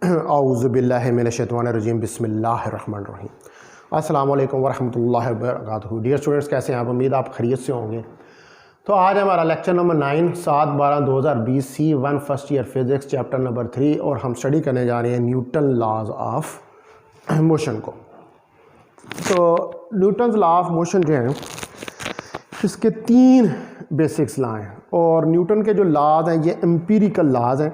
औज़ुबिल्लाहि मिनश्शैतानिर्रजीम बिस्मिल्लाहिर्रहमानिर्रहीम। अस्सलामु अलैकुम वरहमतुल्लाहि वबरकातुहू। डियर स्टूडेंट्स, कैसे हैं आप? उम्मीद आप खैरियत से होंगे। तो आज हमारा lecture number 9 7/12/2020 C1 first year physics chapter number 3 और हम स्टडी करने जा रहे हैं न्यूटन लॉज ऑफ मोशन को। तो न्यूटन लॉ ऑफ मोशन जो है इसके 3 बेसिक्स लॉ हैं और न्यूटन के जो लॉज हैं ये एम्पिरिकल लॉज हैं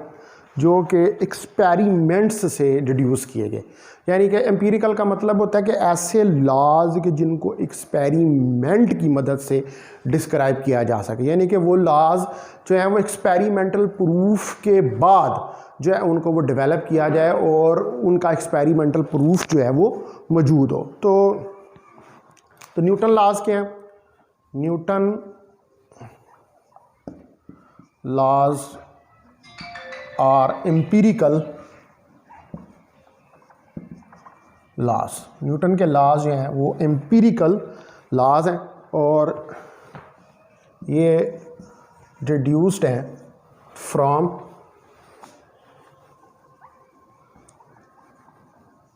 जो कि एक्सपेरिमेंट्स से डिड्यूस किए गए। यानी कि एम्पिरिकल का मतलब होता है कि ऐसे लॉज के जिनको एक्सपेरिमेंट की मदद से डिस्क्राइब किया जा सके, यानी कि वो लॉज जो हैं वो एक्सपेरिमेंटल प्रूफ के बाद जो है उनको वो डेवलप किया जाए और उनका एक्सपेरिमेंटल प्रूफ जो है वो मौजूद हो। तो न्यूटन लॉज क्या हैं? न्यूटन लॉज और एम्पिरिकल लॉज। न्यूटन के लॉज जो हैं वो एम्पिरिकल लॉज हैं और ये डिड्यूस्ड हैं फ्रॉम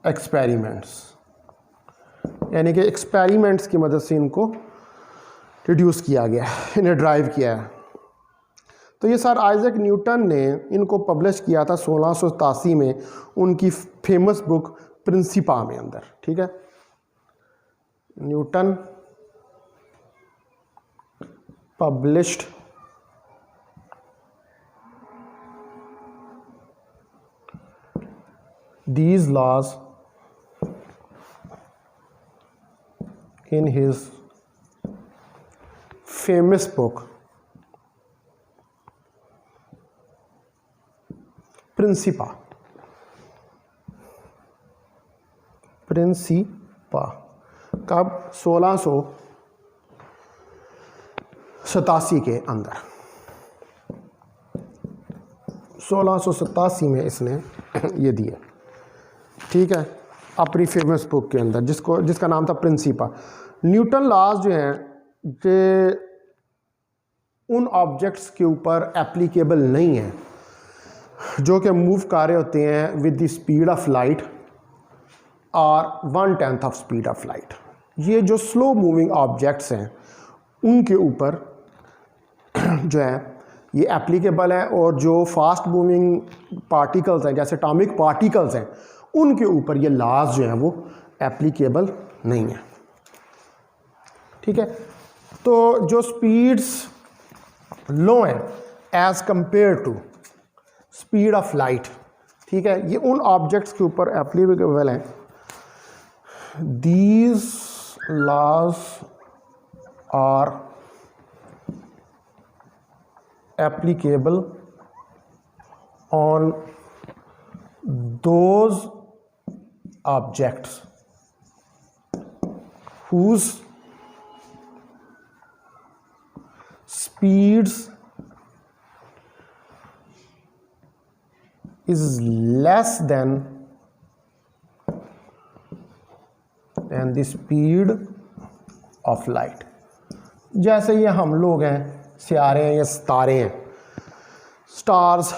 एक्सपेरिमेंट्स, यानी कि एक्सपेरिमेंट्स की मदद से इनको डिड्यूस किया गया, इन्हें ड्राइव किया है। तो ये सर आइजैक न्यूटन ने इनको पब्लिश किया था 1687 में उनकी फेमस बुक प्रिंसिपा में अंदर। ठीक है, Newton published these laws in his famous book Principia. कब? 1687 के अंदर। 1687 में इसने ये दिए। ठीक है, अपनी फेमस बुक के अंदर जिसका नाम था प्रिंसिपा। न्यूटन लॉज जो हैं कि उन ऑब्जेक्ट्स के ऊपर एप्लीकेबल नहीं है जो कि मूव कर रहे होते हैं with the speed of light और 1/10 ऑफ स्पीड ऑफ लाइट। ये जो स्लो मूविंग ऑब्जेक्ट्स हैं उनके ऊपर जो है ये एप्लीकेबल है और जो फास्ट मूविंग पार्टिकल्स हैं जैसे एटॉमिक पार्टिकल्स हैं उनके ऊपर ये लॉज जो हैं वो एप्लीकेबल नहीं है। ठीक है, तो जो स्पीड्स लो हैं as compare to speed of light, ठीक है, ये उन ऑब्जेक्ट्स के ऊपर एप्लीकेबल हैं। These laws are applicable on those objects whose speeds is less than the speed of light। जैसे ये हम लोग हैं, सियारे हैं या सितारे हैं, स्टार्स,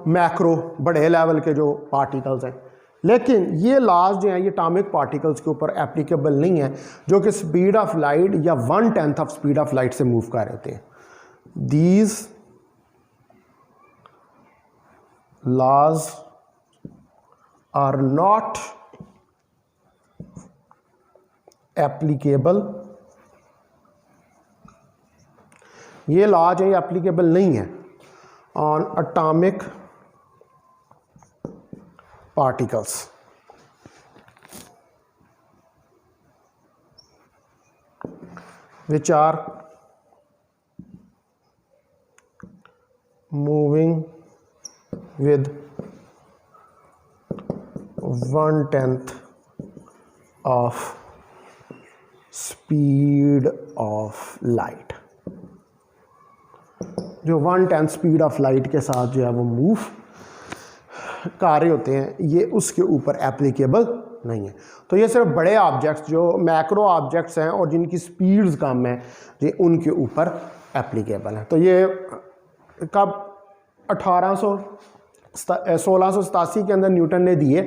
मैक्रो बड़े लेवल के जो पार्टिकल्स हैं, लेकिन ये लॉज जो हैं ये एटॉमिक पार्टिकल्स के ऊपर एप्लीकेबल नहीं है जो कि स्पीड ऑफ लाइट या 1/10 ऑफ स्पीड ऑफ लाइट से मूव कर रहे होते हैं। These laws are not applicable, ये लॉ जो है एप्लीकेबल नहीं है on atomic particles which are moving with 1/10 of speed of light। जो 1/10 स्पीड ऑफ लाइट के साथ जो है वो मूव कर रहे होते हैं ये उसके ऊपर एप्लीकेबल नहीं है। तो ये सिर्फ बड़े ऑब्जेक्ट्स जो मैक्रो ऑब्जेक्ट्स हैं और जिनकी स्पीड्स कम हैं ये उनके ऊपर एप्लीकेबल है। तो ये कब 1687 के अंदर न्यूटन ने दिए,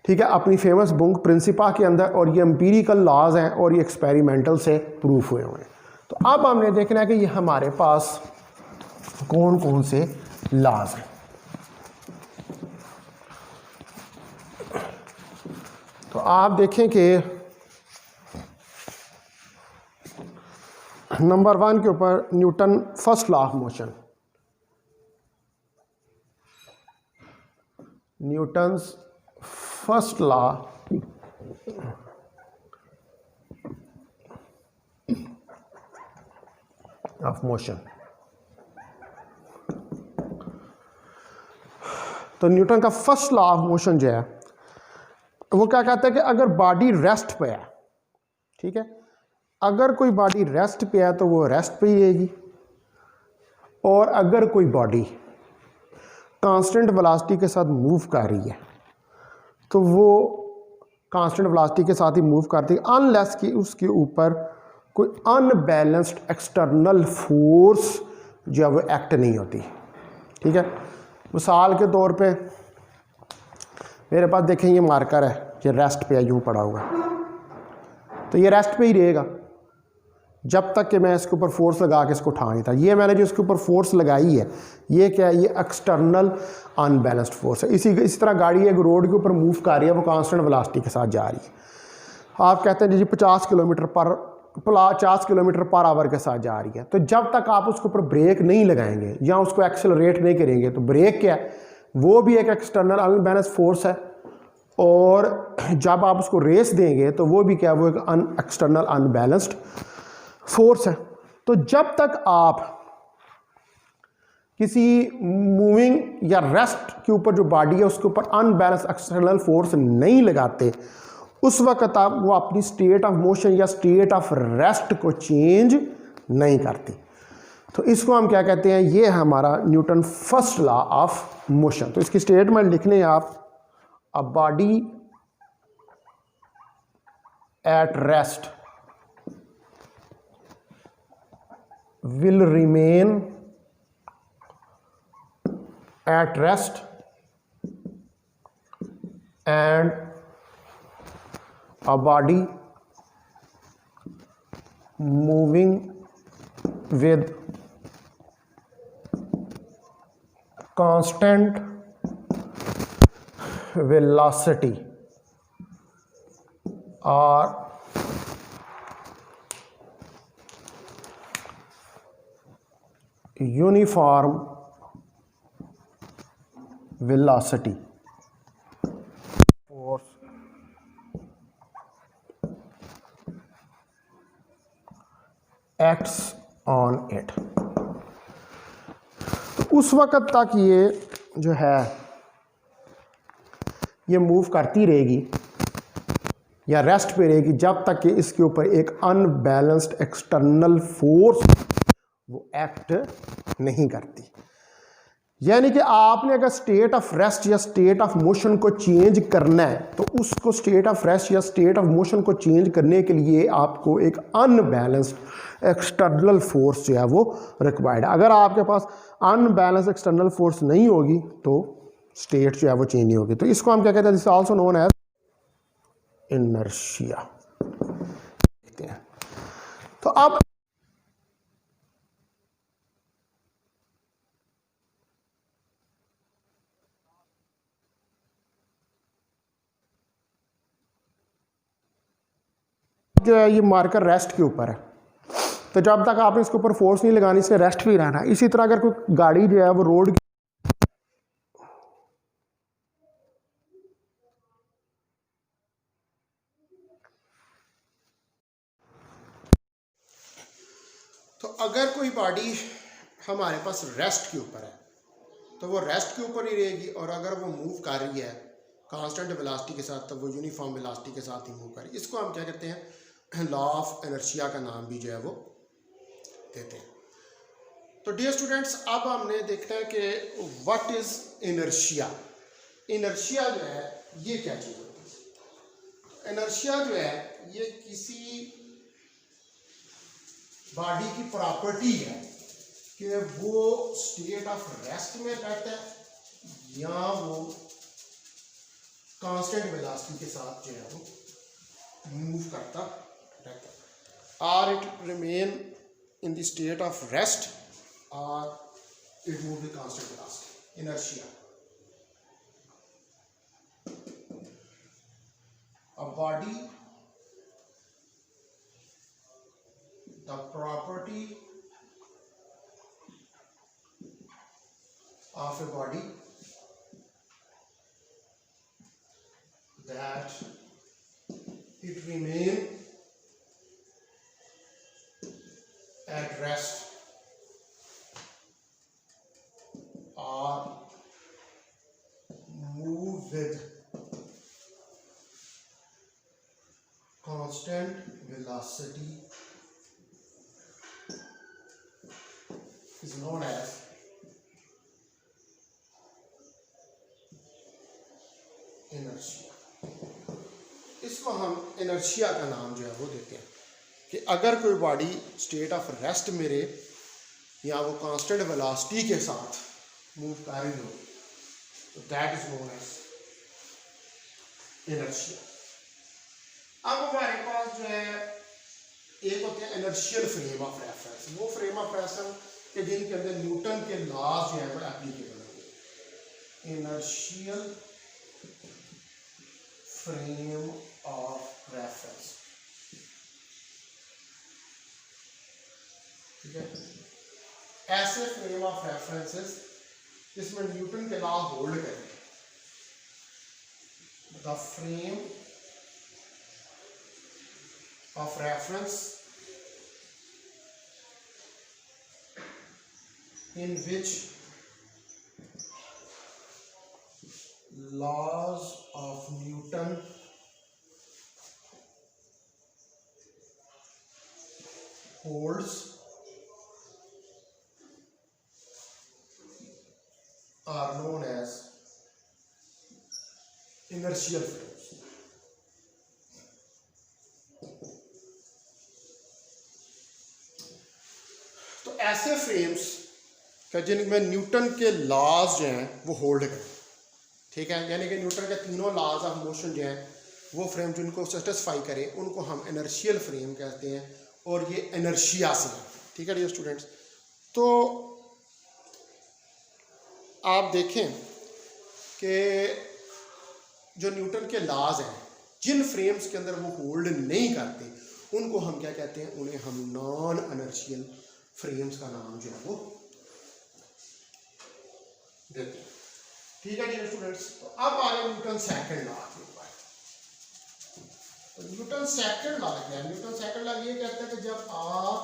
ठीक है, अपनी फेमस बुक प्रिंसिपा के अंदर, और ये एम्पीरिकल लॉज हैं और ये एक्सपेरिमेंटल से प्रूफ हुए हुए हैं। तो अब हमने देखना है कि ये हमारे पास कौन कौन से लॉज हैं। तो आप देखें कि नंबर 1 के ऊपर Newton first law of motion, Newton's first law of motion. तो न्यूटन का फर्स्ट लॉ ऑफ मोशन जो है वो क्या कहता है कि अगर बॉडी रेस्ट पे है, ठीक है, अगर कोई बॉडी रेस्ट पे है तो वो रेस्ट पे ही रहेगी, और अगर कोई बॉडी कांस्टेंट वेलोसिटी के साथ मूव कर रही है तो वो कांस्टेंट वेलोसिटी के साथ ही मूव करती है, अनलेस कि उसके ऊपर कोई अनबैलेंस्ड एक्सटर्नल फोर्स जो है वो एक्ट नहीं होती, ठीक है। मिसाल के तौर पे मेरे पास देखें ये मार्कर है, ये रेस्ट पे यूँ पड़ा हुआ, तो ये रेस्ट पे ही रहेगा जब तक कि मैं इसके ऊपर फोर्स लगा के इसको उठा नहीं था। ये मैंने जो इसके ऊपर फोर्स लगाई है ये क्या है, ये एक्सटर्नल अनबैलेंस्ड फोर्स है। इसी तरह गाड़ी एक रोड के ऊपर मूव कर रही है, वो कांस्टेंट वेलोसिटी के साथ जा रही है। आप कहते हैं जी 50 किलोमीटर पर आवर के साथ जा रही है, तो जब तक आप उसके ऊपर ब्रेक नहीं लगाएंगे या उसको एक्सेलरेट नहीं करेंगे, तो ब्रेक क्या है, वो भी एक एक्सटर्नल अनबैलेंस्ड फोर्स है, और जब आप उसको रेस देंगे तो वो भी क्या है, वो एक एक्सटर्नल अनबैलेंस्ड फोर्स है। तो जब तक आप किसी मूविंग या रेस्ट के ऊपर जो बॉडी है उसके ऊपर अनबैलेंस एक्सटर्नल फोर्स नहीं लगाते, उस वक्त आप वो अपनी स्टेट ऑफ मोशन या स्टेट ऑफ रेस्ट को चेंज नहीं करती। तो इसको हम क्या कहते हैं, ये है हमारा Newton first law of motion. तो इसकी स्टेटमेंट लिख लें आप, a body at rest will remain at rest and a body moving with constant velocity or uniform velocity force acts on it। तो उस वक़्त तक ये जो है ये मूव करती रहेगी या रेस्ट पे रहेगी जब तक कि इसके ऊपर एक अनबैलेंस्ड एक्सटर्नल फोर्स वो एक्ट नहीं करती। यानी कि आपने अगर स्टेट ऑफ रेस्ट या स्टेट ऑफ मोशन को चेंज करना है तो उसको स्टेट ऑफ रेस्ट या स्टेट ऑफ मोशन को चेंज करने के लिए आपको एक अनबैलेंस्ड एक्सटर्नल फोर्स जो है वो रिक्वायर्ड है। अगर आपके पास अनबैलेंस्ड एक्सटर्नल फोर्स नहीं होगी तो स्टेट जो है वो चेंज नहीं होगी। तो इसको हम क्या कहते हैं, this also known as inertia. तो अब जो है ये मार्कर रेस्ट के ऊपर है, तो जब तक आपने इसके ऊपर फोर्स नहीं लगानी इससे रेस्ट भी रहना है। इसी तरह अगर कोई गाड़ी जो है वो रोड तो अगर कोई बॉडी हमारे पास रेस्ट के ऊपर है तो वो रेस्ट के ऊपर ही रहेगी, और अगर वो मूव कर रही है कांस्टेंट वेलोसिटी के साथ तो वो यूनिफॉर्म वेलोसिटी के साथ ही मूव कर रही है। इसको हम क्या कहते हैं, लॉ ऑफ इनर्शिया का नाम भी जो है वो देते हैं। तो डियर स्टूडेंट्स, अब हमने देखना है कि व्हाट इज इनर्शिया। इनर्शिया जो है ये क्या चीज़ होती है। इनर्शिया जो है ये किसी बॉडी की प्रॉपर्टी है कि वो स्टेट ऑफ रेस्ट में रहता है या वो कांस्टेंट वेलोसिटी के साथ जो है वो मूव करता रहता, or it remain in the state of rest और it move with constant velocity, inertia. A body, the property of a body that it remain at rest or move with constant velocity is known as inertia। इसको हम inertia का नाम जो है वो देते हैं कि अगर कोई बॉडी स्टेट ऑफ रेस्ट में रहे या वो कांस्टेंट वेलोसिटी के साथ मूव कर रही हो तो that is known as inertia। अब हमारे पास जो है एक होते हैं इनर्शियल फ्रेम ऑफ रेफरेंस, वो फ्रेम ऑफ रेफरेंस के जिनके अंदर न्यूटन के लॉज जो है वो एप्लीकेबल होंगे। इनर्शियल फ्रेम ऑफ रेफरेंस, ठीक है। ऐसे फ्रेम ऑफ रेफरेंसेस जिसमें न्यूटन के लॉ होल्ड करें। The frame of reference in which laws of Newton holds are known as inertial frames। ऐसे फ्रेम्स का जिनमें न्यूटन के लॉज जो हैं वो होल्ड करें, ठीक है, यानी कि न्यूटन के तीनों लॉज ऑफ मोशन जो हैं वो फ्रेम जिनको सेटिस्फाई करें उनको हम इनर्शियल फ्रेम कहते हैं और ये इनर्शिया से है, ठीक है डियर स्टूडेंट्स। तो आप देखें कि जो न्यूटन के लॉज हैं जिन फ्रेम्स के अंदर वो होल्ड नहीं करते उनको हम क्या कहते हैं, उन्हें हम नॉन इनर्शियल फ्रेम्स का नाम जो है वो देते हैं, ठीक है डियर स्टूडेंट्स। तो अब आ गए न्यूटन सेकंड लॉ के ऊपर। तो न्यूटन सेकंड लॉ क्या है? न्यूटन सेकंड लॉ ये कहता है कि जब आप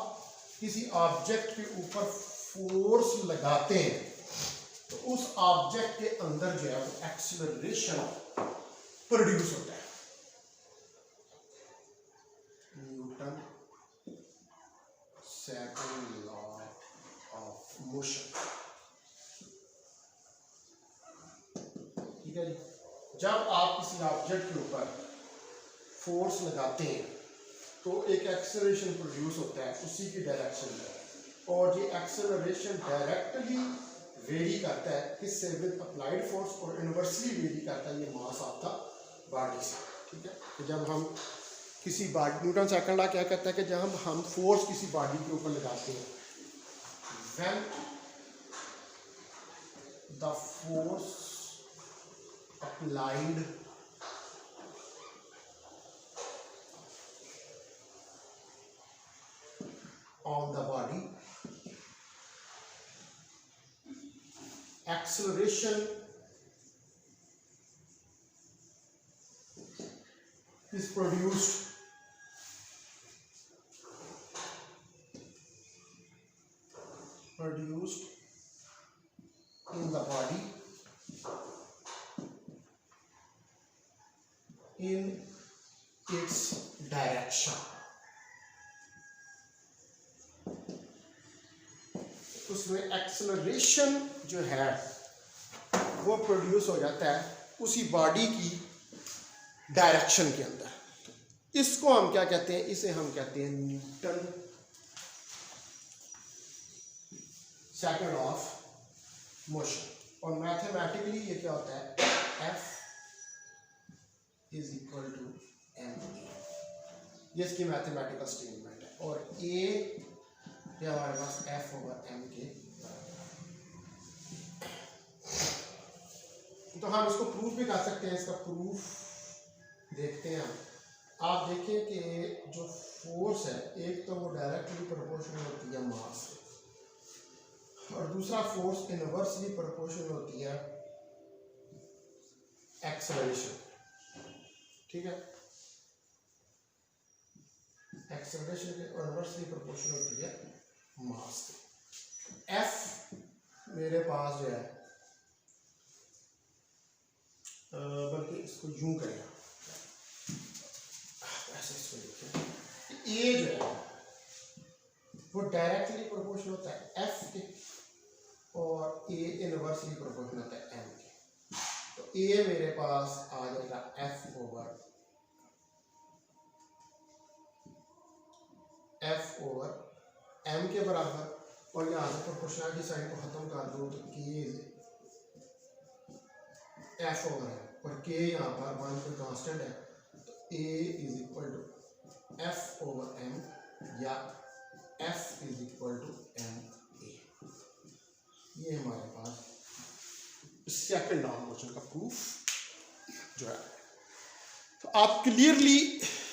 किसी ऑब्जेक्ट के ऊपर फोर्स लगाते हैं तो उस ऑब्जेक्ट के अंदर जो है वो एक्सीलरेशन प्रोड्यूस होता है। Newton second law of motion, ठीक है जी। जब आप किसी ऑब्जेक्ट के ऊपर फोर्स लगाते हैं तो एक एक्सेलरेशन प्रोड्यूस होता है उसी की डायरेक्शन में, और ये एक्सेलरेशन डायरेक्टली वेरी करता है किससे, विद अप्लाइड फोर्स, और इनवर्सली वेरी करता है ये मास ऑफ द बॉडी से, ठीक है। तो जब हम किसी बॉडी, न्यूटन सेकंड लॉ क्या कहता है कि जब हम फोर्स किसी बॉडी के ऊपर लगाते हैं, when the force applied on the body, acceleration is produced in the body in its direction। उसमें एक्सेलरेशन जो है वो प्रोड्यूस हो जाता है उसी बॉडी की डायरेक्शन के अंदर। इसको हम क्या कहते हैं, इसे हम कहते हैं Newton second law of motion. और मैथमेटिकली ये क्या होता है, F is equal to M, ये इसकी मैथमेटिकल स्टेटमेंट है। और A ये हमारे पास F ओवर M के बराबर। तो हम इसको प्रूफ भी कर सकते हैं। इसका प्रूफ देखते हैं हम। आप देखें कि जो फोर्स है, एक तो वो डायरेक्टली प्रोपोर्शनल होती है मास से, और दूसरा फोर्स इनवर्सली प्रोपोर्शनल होती है एक्सेलरेशन। ठीक है, एक्सेलरेशन के इनवर्सली प्रोपोर्शनल होती है मास से। F मेरे पास जो है, बल्कि इसको यूं करेगा, ऐसे इसको देखिए, A जो है वो डायरेक्टली प्रोपोर्शनल होता है F के, और A इनवर्सली प्रोपोर्शनल होता है M के। तो A मेरे पास आ जाएगा F ओवर M के बराबर, और यहाँ से प्रोपोर्शनलिटी साइन को खत्म कर दो तो K F ओवर है, और K यहाँ पर 1 पे कांस्टेंट है, तो A is equal to F over M, या F is equal to M A। ये हमारे पास सेकंड लॉ ऑफ मोशन का प्रूफ जो है। तो आप क्लियरली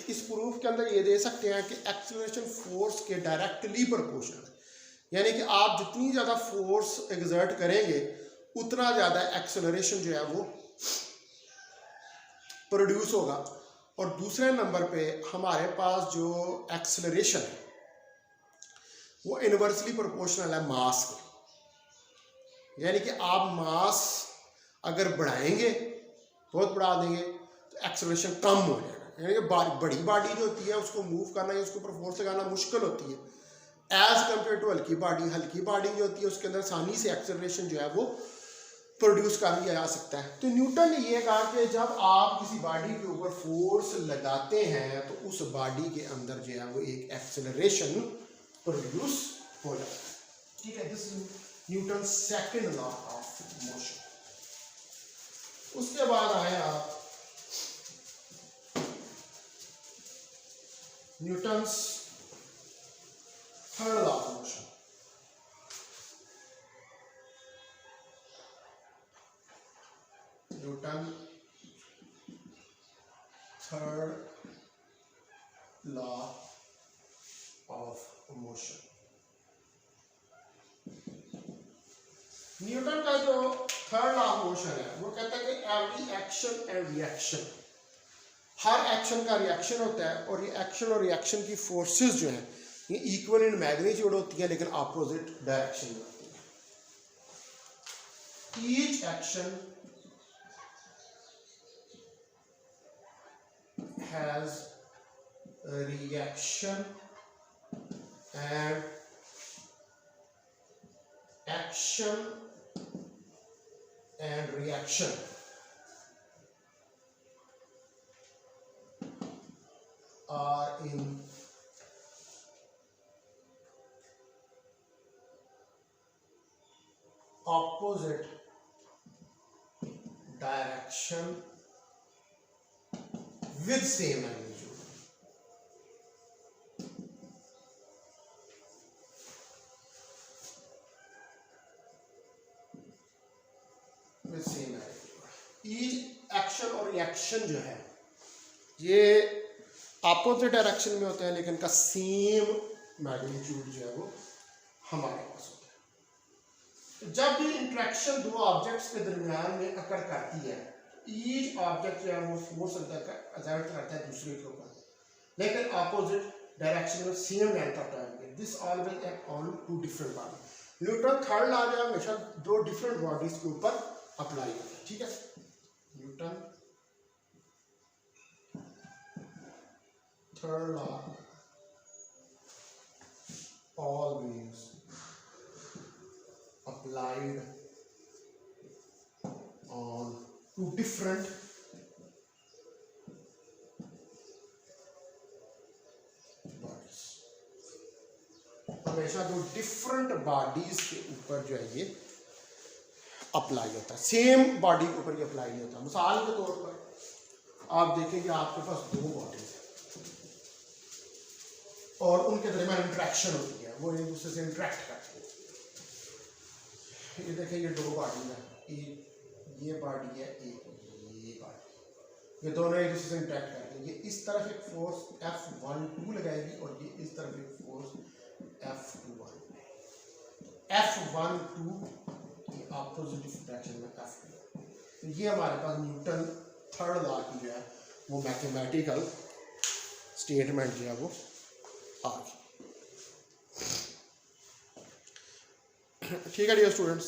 इस प्रूफ के अंदर ये दे सकते हैं कि एक्सेलरेशन फोर्स के डायरेक्टली प्रोपोर्शनल है, यानी कि आप जितनी ज़्यादा फोर्स एग्जर्ट करेंगे उतना ज़्यादा एक्सेलरेशन जो है वो प्रोड्यूस होगा। और दूसरे नंबर पे हमारे पास जो एक्सेलरेशन है वो इनवर्सली प्रोपोर्शनल है मास के, यानी कि आप मास अगर बढ़ाएंगे, बहुत बढ़ा देंगे, तो एक्सेलरेशन कम हो जाएगा। यानी कि बड़ी बॉडी जो होती है उसको मूव करना या उसके ऊपर फोर्स लगाना मुश्किल होती है, एज कम्पेयर टू हल्की बॉडी। हल्की बॉडी जो होती है उसके अंदर आसानी से एक्सेलरेशन जो है वो प्रोड्यूस कर लिया जा सकता है। तो न्यूटन ने ये कहा कि जब आप किसी बॉडी के ऊपर फोर्स लगाते हैं तो उस बॉडी के अंदर जो है वो एक एक्सेलरेशन प्रोड्यूस हो जाता है। ठीक है, this Newton second law of motion. उसके बाद आए आप Newton's third law of motion. Newton third law of motion. Newton का जो थर्ड लॉ ऑफ मोशन है वो कहता है कि every action and reaction, her action का रिएक्शन होता है, और ये एक्शन और रिएक्शन की फोर्सेस जो हैं ये इक्वल इन मैग्नीट्यूड होती हैं लेकिन अपोजिट डायरेक्शन में होती हैं। Each action has a reaction and action and reaction are in opposite direction with same magnitude. With same magnitude. Each action और रिएक्शन जो है ये अपोजिट डायरेक्शन में होते हैं लेकिन का सेम मैग्नीट्यूड जो है वो हमारे पास होता है। जब भी इंटरेक्शन दो ऑब्जेक्ट्स के दरमियान में अकर करती है, ईच ऑब्जेक्ट जो है वो फोर्स एक्सर्ट करता है दूसरे के ऊपर, लेकिन अपोजिट डायरेक्शन में सेम लेंथ ऑफ टाइम में। This always act on two different body. Newton third law जो है हमेशा दो डिफरेंट बॉडीज के ऊपर अप्लाई होता है। ठीक है, Newton third law always applied on two different bodies। हमेशा दो डिफरेंट बॉडीज के ऊपर जो है ये अप्लाई होता है, सेम बॉडी के ऊपर ये अप्लाई नहीं होता। मिसाल के तौर पर आप देखें कि आपके पास दो बॉडीज हैं और उनके दरमियान इंटरेक्शन होती है, वो एक दूसरे से इंटरेक्ट करते हैं। ये देखें ये दो बॉडी है, एक ये बॉडी है, एक ये बॉडी, ये दोनों एक दूसरे से इंटरेक्ट करते हैं। ये इस तरफ एक फोर्स F12 लगाएगी और ये इस तरफ एक फोर्स F21। F12 ये अपोजिट डायरेक्शन में F2। तो ये हमारे पास न्यूटन थर्ड लॉ की जो है वो मैथमेटिकल स्टेटमेंट जो है वो आ गई। ठीक है डियर स्टूडेंट्स,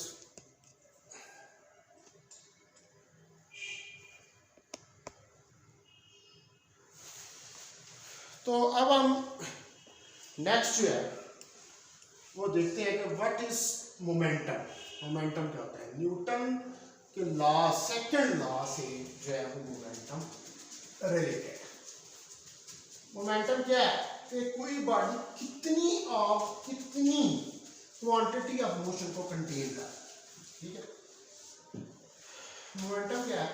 तो अब हम नेक्स्ट जो है वो देखते हैं कि व्हाट इज मोमेंटम। मोमेंटम क्या होता है? न्यूटन के लॉ, सेकंड लॉ से जो है वो मोमेंटम रिलेटेड। मोमेंटम क्या है कि कोई बॉडी कितनी क्वांटिटी ऑफ मोशन को कंटेन कर, ठीक है। मोमेंटम क्या है?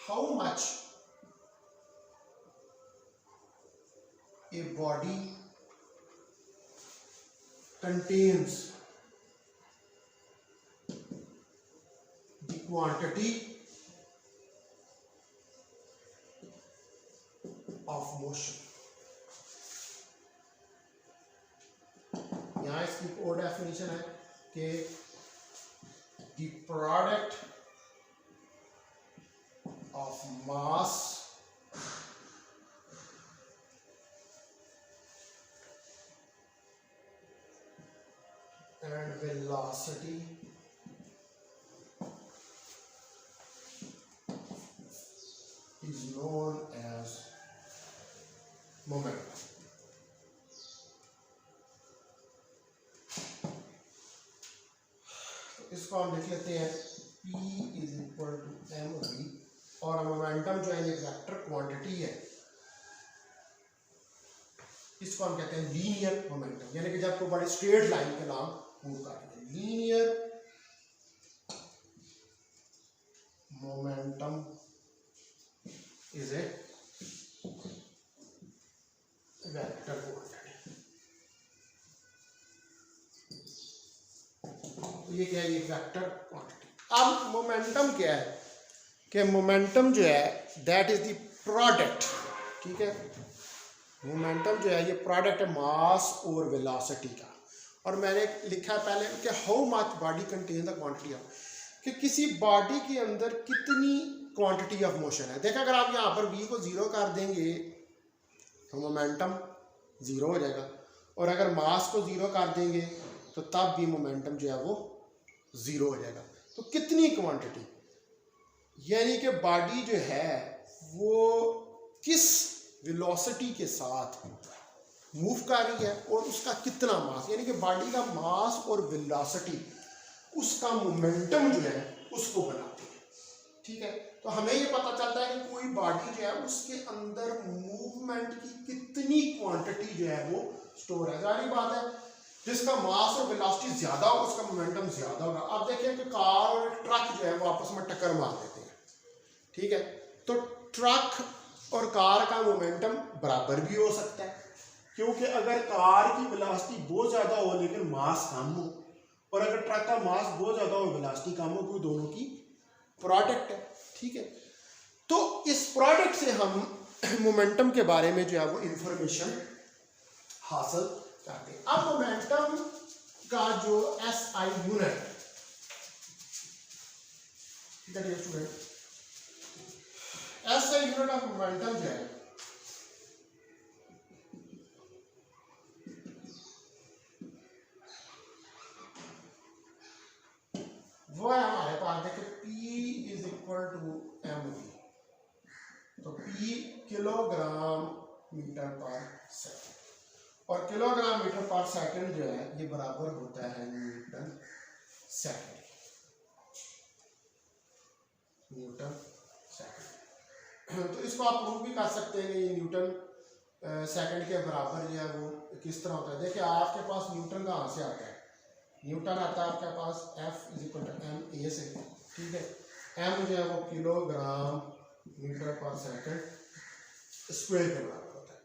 How much a body contains the quantity of motion। यहाँ इसकी एक और डेफिनेशन है कि the product of mass and velocity is known as momentum। तो इसको हम लिख लेते हैं P is equal to mv, और मोमेंटम जो है ये वेक्टर क्वांटिटी है, इसको हम कहते हैं लीनियर मोमेंटम। यानी कि जब कोई बड़ी स्ट्रेट लाइन के नाम मूव कर रही है, linear momentum is a vector quantity. तो ये क्या है? ये वेक्टर क्वांटिटी। अब मोमेंटम क्या है कि मोमेंटम जो है दैट इज द प्रोडक्ट, ठीक है। मोमेंटम जो है ये प्रोडक्ट है मास और वेलोसिटी का। और मैंने लिखा है पहले कि how much body contain the quantity of, कि किसी बॉडी के अंदर कितनी क्वांटिटी ऑफ मोशन है। देखा अगर आप यहाँ पर v को 0 कर देंगे तो मोमेंटम 0 हो जाएगा, और अगर मास को 0 कर देंगे तो तब भी मोमेंटम जो है वो 0 हो जाएगा। तो कितनी क्वांटिटी, यानी कि बॉडी जो है वो किस वेलोसिटी के साथ मूव कर रही है और उसका कितना मास, यानी कि बॉडी का मास और वेलोसिटी उसका मोमेंटम जो है उसको बनाते हैं, ठीक है। तो हमें ये पता चलता है कि कोई बॉडी जो है उसके अंदर मूवमेंट की कितनी क्वांटिटी जो है वो स्टोर है। जारी बात है जिसका मास और वेलोसिटी ज्यादा होगा उसका मोमेंटम ज्यादा होगा। अब देखिए कि कार और ट्रक जो है वो आपस में टक्कर मार देते हैं, ठीक है। तो ट्रक और कार का मोमेंटम बराबर भी हो सकता है, क्योंकि अगर कार की वेलोसिटी बहुत ज़्यादा हो लेकिन मास कम हो, और अगर ट्रक का मास बहुत ज़्यादा हो वेलोसिटी कम हो, तो दोनों की प्रोडक्ट है, ठीक है। तो इस प्रोडक्ट से हम मोमेंटम के बारे में जो है वो इंफॉर्मेशन हासिल करते हैं। अब मोमेंटम का जो SI unit, student, SI unit of momentum जो है वो है हमारे पास देखिए P is equal to mv। तो P kilogram metre per second, और किलोग्राम मीटर पर सेकंड जो है ये बराबर होता है न्यूटन सेकंड। न्यूटन सेकंड, तो इसको आप प्रूव भी कर सकते हैं कि ये न्यूटन सेकंड के बराबर जो है वो किस तरह होता है। देखिए आपके पास न्यूटन कहाँ से आता है, न्यूटन आता है आपके पास F equal to M A से, ठीक है। एम जो है वो kilogram metre per second square के बराबर होता है।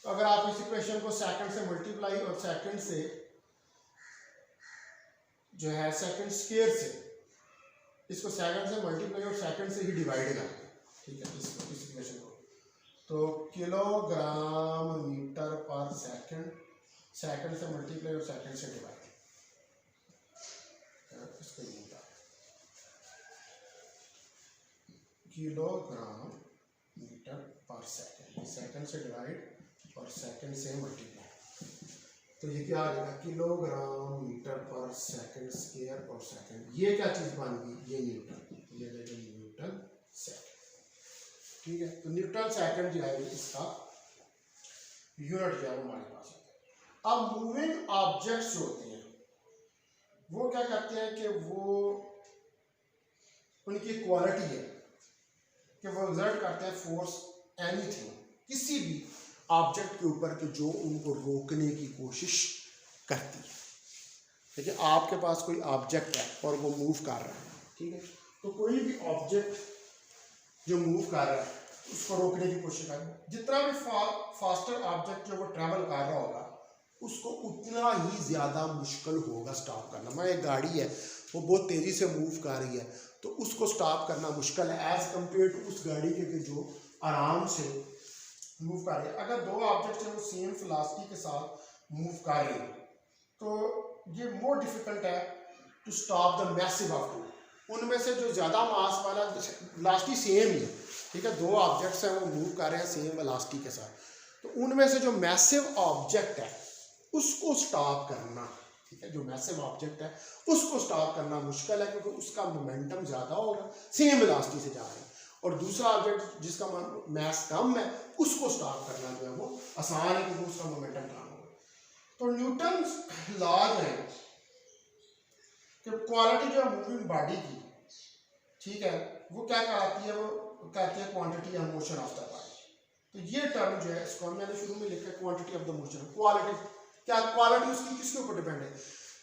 तो अगर आप इस इक्वेशन को सेकंड से मल्टीप्लाई और सेकंड से जो है सेकंड स्क्वायर से, इसको सेकंड से मल्टीप्लाई और सेकंड से ही डिवाइड करते हैं, ठीक है, इस इक्वेशन को। तो kilogram metre per second, second से मल्टीप्लाई और सेकंड से डिवाइड, इसको मिलता है kilogram metre per second, second से डिवाइड और सेकंड से मल्टीप्लाई। तो ये क्या आ जाएगा, kilogram metre per second square और सेकंड, ये क्या चीज बन गई, ये न्यूटन, ये न्यूटन सेकंड, ठीक है। तो न्यूटन सेकंड जो है इसका यूनिट जो है हमारे पास है। अब मूविंग ऑब्जेक्ट्स जो होते हैं वो क्या करते हैं कि वो उनकी क्वालिटी है कि वो एक्सर्ट करते हैं फोर्स एनीथिंग, किसी भी ऑब्जेक्ट के ऊपर कि जो उनको रोकने की कोशिश करती है। देखिए आपके पास कोई ऑब्जेक्ट है और वो मूव कर रहा है, ठीक है, तो कोई भी ऑब्जेक्ट जो मूव कर रहा है उसको रोकने की कोशिश कर, जितना भी फास्टर ऑब्जेक्ट जो वो ट्रैवल कर रहा होगा उसको उतना ही ज़्यादा मुश्किल होगा स्टॉप करना। मैं एक गाड़ी है वो बहुत तेज़ी से मूव कर रही है तो उसको स्टॉप करना मुश्किल है एज़ कम्पेयर टू उस गाड़ी के जो आराम से मूव कर रही है। अगर दो ऑब्जेक्ट हैं वो सेम वेलोसिटी के साथ मूव कर रहे हैं तो ये मोर डिफिकल्ट है to stop the massive of two. उनमें से जो ज़्यादा मास वाला वेलोसिटी सेम ही है, ठीक है, दो ऑब्जेक्ट्स हैं वो मूव कर रहे हैं सेम वेलोसिटी के साथ, तो उनमें से जो मैसिव ऑब्जेक्ट है उसको स्टॉप करना, ठीक है, जो मैसिव ऑब्जेक्ट है उसको स्टॉप करना मुश्किल है क्योंकि उसका मोमेंटम ज़्यादा होगा, सेम वेलोसिटी से जा रहा है, और दूसरा ऑब्जेक्ट जिसका मैस कम है उसको स्टॉप करना जो है वो आसान है क्योंकि उसका मोमेंटम कम होगा। तो न्यूटन लॉ है कि क्वालिटी जो है मूविंग बॉडी की, ठीक है, वो क्या कहती है, वो कहते हैं quantity of motion of the body. तो ये टर्म जो है इसको मैंने शुरू में लिखा है quantity of the motion. Quality क्या, क्वालिटी उसकी किसके ऊपर डिपेंड है,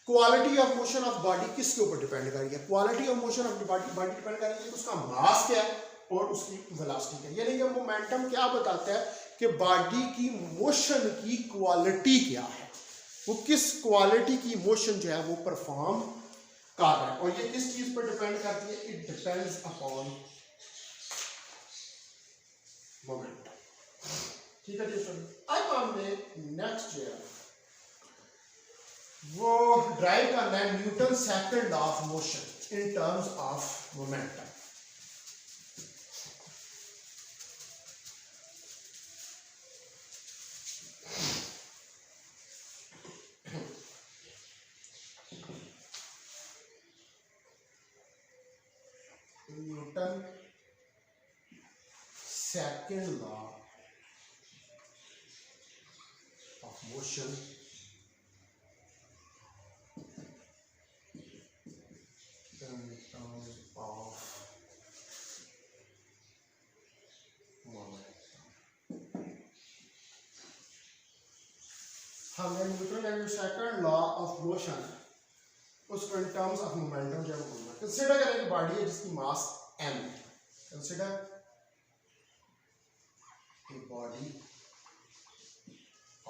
quality of motion of body किसके ऊपर डिपेंड करेगी, quality of motion of body depend करेगी उसका मास क्या है और उसकी वेलोसिटी क्या है। यानी कि मोमेंटम क्या बताता है कि बॉडी की मोशन की क्वालिटी क्या है, वो किस क्वालिटी की मोशन जो है वो परफॉर्म कर रहा है, और ये किस चीज पर डिपेंड करती है, इट डिपेंड्स अपॉन मोमेंटम, ठीक है जी। अब हमने नेक्स्ट जो है वो ड्राइव करना है Newton second law of motion in terms of momentum. Newton second law of motion in terms of momentum। हमने न्यूटन के सेकंड लॉ ऑफ मोशन उसको इन टर्म्स ऑफ मोमेंटम जो है बोलना। कंसीडर करें कि बॉडी है जिसकी मास m है, consider a body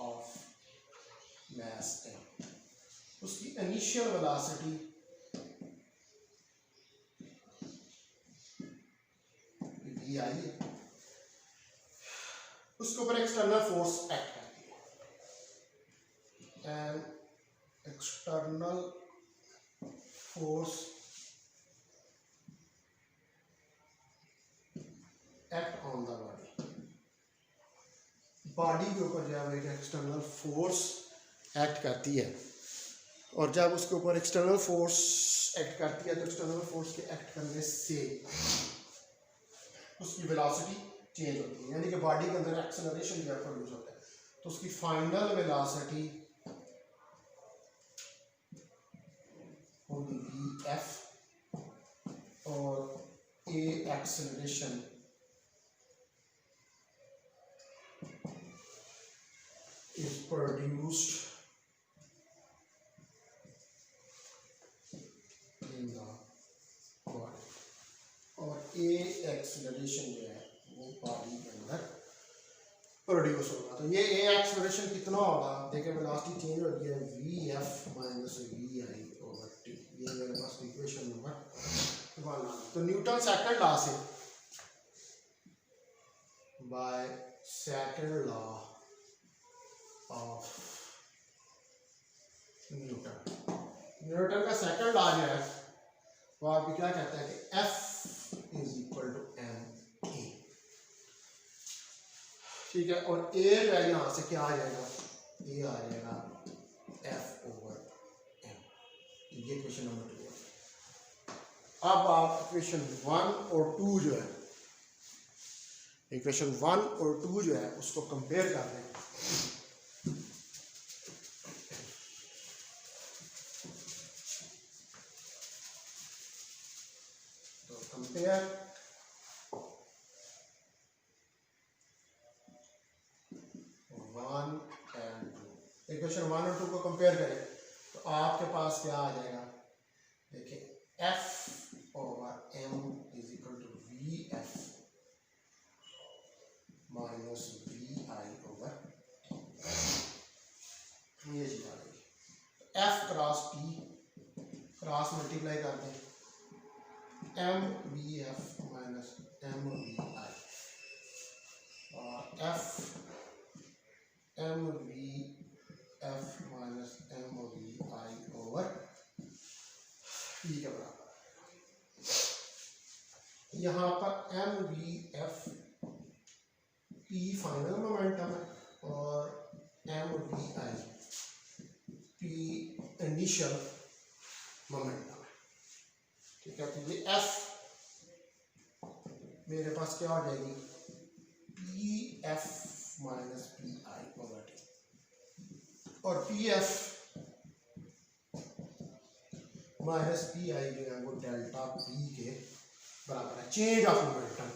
of mass m, उसकी इनिशियल वेलोसिटी v आई है, उसके ऊपर एक्सटर्नल फोर्स एक्ट करती है, and external force act on the body, body के ऊपर जब एक एक्सटर्नल फोर्स एक्ट करती है, और जब उसके ऊपर एक्सटर्नल फोर्स एक्ट करती है तो एक्सटर्नल फोर्स के एक्ट करने से उसकी वेलोसिटी चेंज होती है, यानी कि बॉडी के अंदर एक्सेलरेशन जो है प्रोड्यूस होता है, तो उसकी फाइनल वेलोसिटी होगी vf और a acceleration in the body, और ए एक्सेलरेशन जो है वो बॉडी के अंदर प्रोड्यूस होगा। तो ये ए एक्सेलरेशन कितना होगा, देखिए वेलोसिटी चेंज हो रही है V F minus V I over T. ये मेरे पास इक्वेशन नंबर 1। तो न्यूटन सेकंड लॉ से, by second law of Newton का सेकंड लॉ जो है वो आपको क्या कहता है कि F is equal to M A, ठीक है। और ए जो है यहाँ से क्या आ जाएगा, ये आ जाएगा F ओवर एम। ये क्वेश्चन नंबर 2 है। अब आप इक्वेशन 1 और 2 जो है, इक्वेशन 1 और 2 जो है उसको कंपेयर कर रहे हैं। तो कंपेयर 1 एंड 2, इक्वेशन 1 और 2 को कंपेयर करें तो आपके पास क्या आ जाएगा, देखिए F over M is equal to V F minus V I over, ये चीज आ गई। F cross T cross multiply कर दें, M V F minus M V I, और F M V F minus M V I over P के बराबर। यहाँ पर M V F P final momentum है और M V I P initial momentum है, ठीक है। तो ये एफ मेरे पास क्या हो जाएगी, P F minus P I over T, और P F minus P I जो है वो डेल्टा पी के बराबर है, चेंज ऑफ मोमेंटम।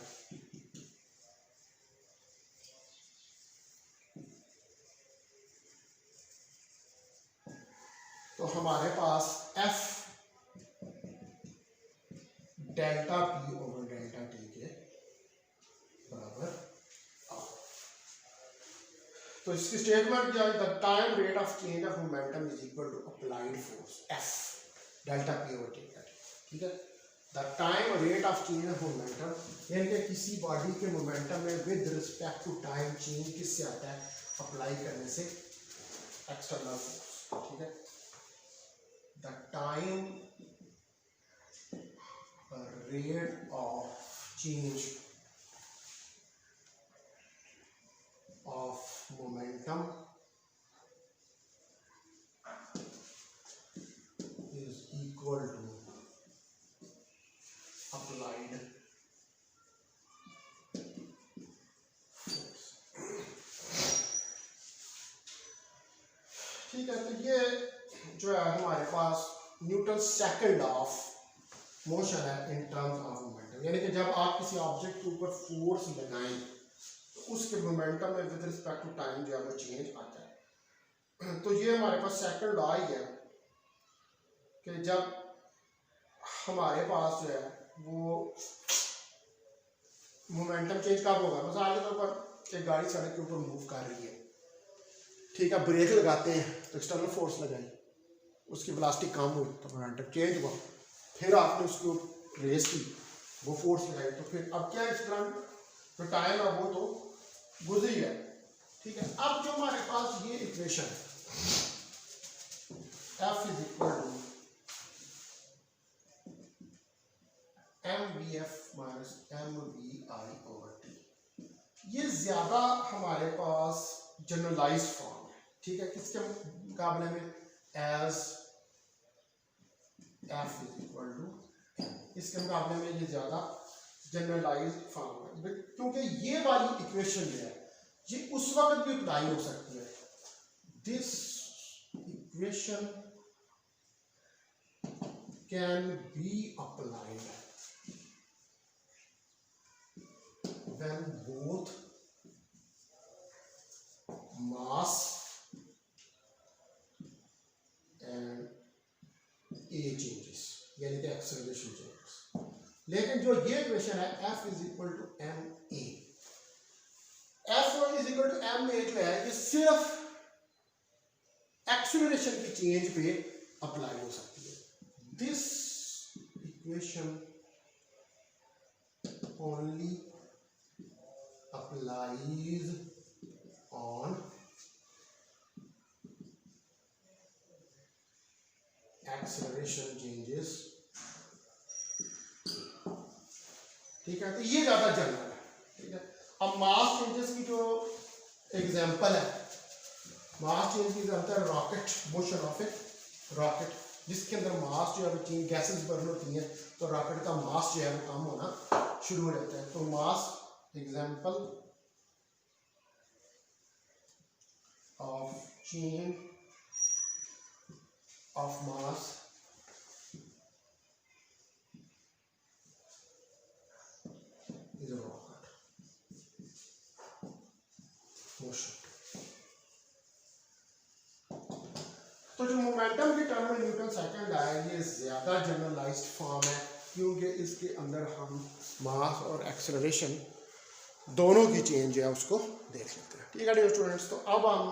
तो हमारे पास F delta P over delta T के बराबर आ। तो इसकी स्टेटमेंट क्या है, the time rate of change of momentum is equal to applied force F delta P over delta T, ठीक है। The time rate of change of momentum, यानी कि किसी बॉडी के मोमेंटम में with respect to time change किससे आता है, अप्लाई करने से एक्सटर्नल फोर्स, ठीक है। The time rate of change of momentum is equal to applied force, ठीक है। तो ये जो है हमारे पास Newton second law of motion है इन टर्म्स ऑफ मोमेंटम, यानी कि जब आप किसी ऑब्जेक्ट के ऊपर फोर्स लगाएं तो उसके मोमेंटम में विद रिस्पेक्ट टू टाइम जो है वो चेंज आता है। तो ये हमारे पास सेकंड लॉ ही है कि जब हमारे पास जो है वो मोमेंटम चेंज कब होगा, मिसाल के तौर पर एक गाड़ी सड़क के ऊपर मूव कर रही है, ठीक है, ब्रेक लगाते हैं तो एक्सटर्नल फोर्स लगाई, उसकी वेलोसिटी कम हुई तो मोमेंटम चेंज हुआ, फिर आपने उसको रेस की, वो फोर्स लगाई, तो फिर अब क्या इस तरह जो टाइम है वो तो गुजर ही है, ठीक है। अब जो हमारे पास ये equation F is equal to M V F minus M V I over T, ये ज्यादा हमारे पास जनरलाइज्ड फॉर्म है, ठीक है। किसके मुकाबले में, as F is equal to, इसके मुकाबले में ये ज्यादा जनरलाइज्ड फॉर्म है, क्योंकि ये वाली इक्वेशन जो है ये उस वक्त भी अप्लाई हो सकती है। This equation can be applied when both mass and A changes, यानी कि एक्सेलरेशन चेंजेस। लेकिन जो ये इक्वेशन है F is equal to M A, F is equal to M A जो है ये सिर्फ एक्सेलरेशन की चेंज पे अप्लाई हो सकती है। This equation only applies on acceleration changes, ठीक है। तो ये ज्यादा जनरल है, ठीक है। अब मास चेंजेस की जो एग्जांपल है, मास चेंज की एग्जांपल है rocket, motion of A rocket, जिसके अंदर मास जो है वो चेंज गैसेस बर्न होती हैं, तो रॉकेट का मास जो है वो कम होना शुरू हो जाता है। तो mass example of change of mass is a rocket motion। तो जो मोमेंटम की टर्म में न्यूटन सेकंड आया, ये ज्यादा जनरलाइज्ड फॉर्म है, क्योंकि इसके अंदर हम मास और एक्सेलरेशन दोनों की चेंज है उसको देख लेते हैं, ठीक है डियर स्टूडेंट्स। तो अब हम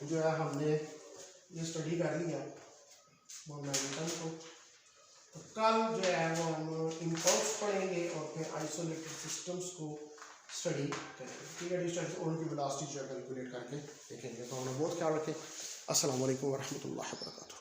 जो है हमने ये स्टडी कर लिया मोमेंटम को, तो कल जो है वो हम इम्पल्स पढ़ेंगे और फिर आइसोलेटेड सिस्टम्स को स्टडी करेंगे, ठीक है डिस्टेंस और उनकी वेलोसिटी जो है कैलकुलेट करके देखेंगे। तो हमने बहुत ख्याल रखें। अस्सलाम वालेकुम व रहमतुल्लाहि व बरकातुहू।